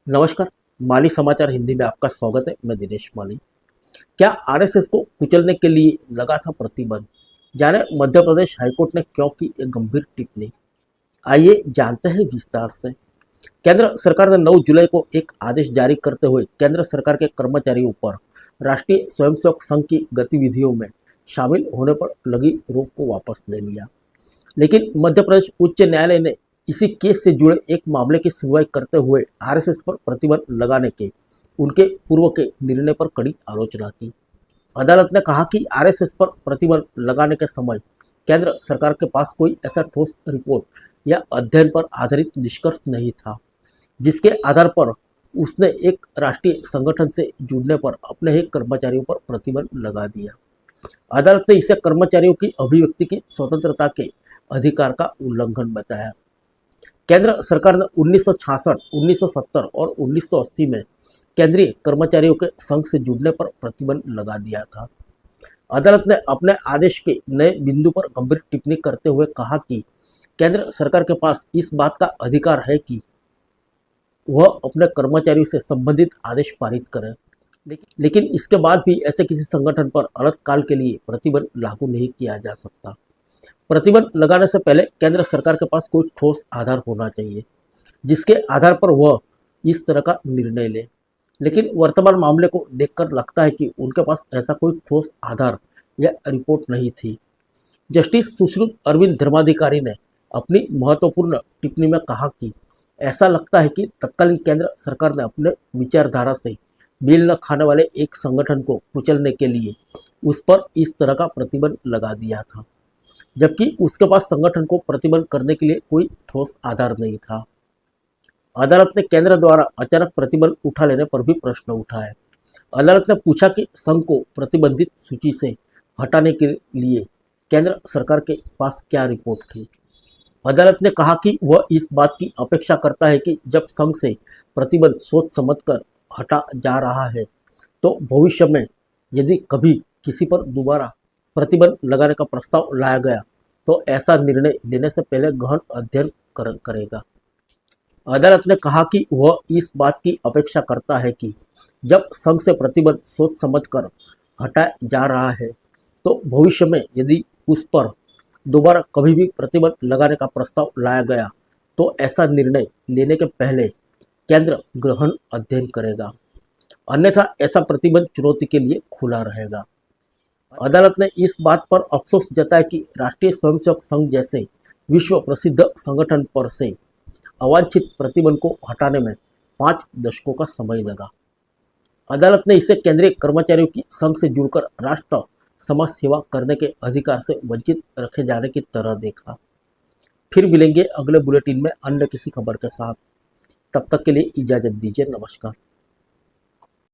नमस्कार। माली समाचार हिंदी में आपका स्वागत है। मैं दिनेश माली। क्या आरएसएस को कुचलने के लिए लगा था प्रतिबंध? जाने मध्य प्रदेश हाईकोर्ट ने क्यों की एक गंभीर टिप्पणी। आइए जानते हैं विस्तार से। केंद्र सरकार ने 9 जुलाई को एक आदेश जारी करते हुए केंद्र सरकार के कर्मचारियों पर राष्ट्रीय स्वयंसेवक संघ की गतिविधियों में शामिल होने पर लगी रोक को वापस ले लिया। लेकिन मध्य प्रदेश उच्च न्यायालय ने इसी केस से जुड़े एक मामले की सुनवाई करते हुए आरएसएस पर प्रतिबंध लगाने के उनके पूर्व के निर्णय पर कड़ी आलोचना की। अदालत ने कहा कि आरएसएस पर प्रतिबंध लगाने के समय केंद्र सरकार के पास कोई ऐसा ठोस रिपोर्ट या अध्ययन पर आधारित निष्कर्ष नहीं था जिसके आधार पर उसने एक राष्ट्रीय संगठन से जुड़ने पर अपने ही कर्मचारियों पर प्रतिबंध लगा दिया। अदालत ने इसे कर्मचारियों की अभिव्यक्ति की स्वतंत्रता के अधिकार का उल्लंघन बताया। केंद्र सरकार ने 1966, 1970 और 1980 में केंद्रीय कर्मचारियों के संघ से जुड़ने पर प्रतिबंध लगा दिया था। अदालत ने अपने आदेश के नए बिंदु पर गंभीर टिप्पणी करते हुए कहा कि केंद्र सरकार के पास इस बात का अधिकार है कि वह अपने कर्मचारियों से संबंधित आदेश पारित करे, लेकिन इसके बाद भी ऐसे किसी संगठन पर अनंतकाल के लिए प्रतिबंध लागू नहीं किया जा सकता। प्रतिबंध लगाने से पहले केंद्र सरकार के पास कोई ठोस आधार होना चाहिए जिसके आधार पर वह इस तरह का निर्णय ले। लेकिन वर्तमान मामले को देखकर लगता है कि उनके पास ऐसा कोई ठोस आधार या रिपोर्ट नहीं थी। जस्टिस सुश्रुत अरविंद धर्माधिकारी ने अपनी महत्वपूर्ण टिप्पणी में कहा कि ऐसा लगता है कि तत्कालीन केंद्र सरकार ने अपने विचारधारा से मेल न खाने वाले एक संगठन को कुचलने के लिए उस पर इस तरह का प्रतिबंध लगा दिया था, जबकि उसके पास संगठन को प्रतिबंध करने के लिए कोई ठोस आधार नहीं था। अदालत ने केंद्र द्वारा अचानक प्रतिबंध उठा लेने पर भी प्रश्न उठाया। अदालत ने पूछा कि संघ को प्रतिबंधित सूची से हटाने के लिए केंद्र सरकार के पास क्या रिपोर्ट थी। अदालत ने कहा कि वह इस बात की अपेक्षा करता है कि जब संघ से प्रतिबंध सोच समझकर हटा जा रहा है तो भविष्य में यदि कभी किसी पर दोबारा प्रतिबंध लगाने का प्रस्ताव लाया गया तो ऐसा निर्णय लेने से पहले गहन अध्ययन करेगा। अदालत ने कहा कि वह इस बात की अपेक्षा करता है कि जब संघ से प्रतिबंध सोच समझकर हटाया जा रहा है तो भविष्य में यदि उस पर दोबारा कभी भी प्रतिबंध लगाने का प्रस्ताव लाया गया तो ऐसा निर्णय लेने के पहले केंद्र गहन अध्ययन करेगा, अन्यथा ऐसा प्रतिबंध चुनौती के लिए खुला रहेगा। अदालत ने इस बात पर अफसोस जताया कि राष्ट्रीय स्वयंसेवक संघ जैसे विश्व प्रसिद्ध संगठन पर से अवांछित प्रतिबंध को हटाने में 5 दशकों का समय लगा। अदालत ने इसे केंद्रीय कर्मचारियों की संघ से जुड़कर राष्ट्र समाज सेवा करने के अधिकार से वंचित रखे जाने की तरह देखा। फिर मिलेंगे अगले बुलेटिन में अन्य किसी खबर के साथ। तब तक के लिए इजाजत दीजिए। नमस्कार।